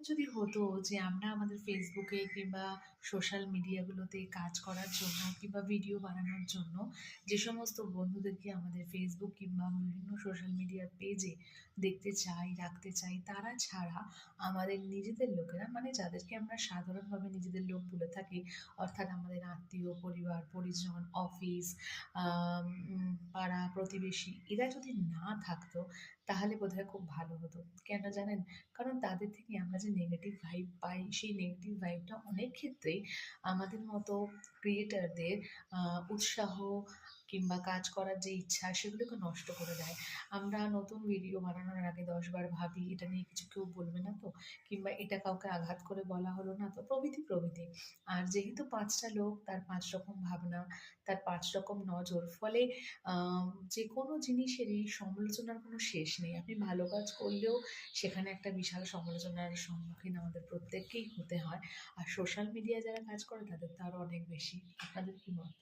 যদি হতো যে আমরা আমাদের ফেসবুকে কিংবা সোশ্যাল মিডিয়াগুলোতে কাজ করার জন্য কিংবা ভিডিও বানানোর জন্য যে সমস্ত বন্ধুদেরকে আমাদের ফেসবুক কিংবা বিভিন্ন সোশ্যাল মিডিয়ার পেজে দেখতে চাই, রাখতে চাই, তারা ছাড়া আমাদের নিজেদের লোকেরা মানে যাদেরকে আমরা সাধারণভাবে নিজেদের লোক বলে থাকি, অর্থাৎ আমাদের আত্মীয়, পরিবার, পরিজন, অফিস, পাড়া প্রতিবেশী এরা যদি না থাকতো তাহলে বোধহয় খুব ভালো হতো। কেন জানেন? কারণ তাদের থেকে আমরা যে নেগেটিভ ভাইব পাই, সেই নেগেটিভ ভাইবটা অনেক ক্ষেত্রেই আমাদের মতো ক্রিয়েটরদের উৎসাহ কিংবা কাজ করার যে ইচ্ছা সেগুলোকে নষ্ট করে দেয়। আমরা নতুন ভিডিও বানানোর আগে ১০ বার ভাবি, এটা নিয়ে কিছু কেউ বলবে না তো? কিংবা এটা কাউকে আঘাত করে বলা হলো না তো? প্রভৃতি, প্রভৃতি। আর যেহেতু ৫ টা লোক, তার ৫ রকম ভাবনা, তার ৫ রকম নজর। ফলে যেকোনো জিনিসেরই সমালোচনার কোনো শেষ নেই। আপনি ভালো কাজ করলেও সেখানে একটা বিশাল সমালোচনার সম্মুখীন আমাদের প্রত্যেককেই হতে হয়। আর সোশ্যাল মিডিয়ায় যারা কাজ করে তাদের তো আরো অনেক বেশি। আপনাদের কি মত?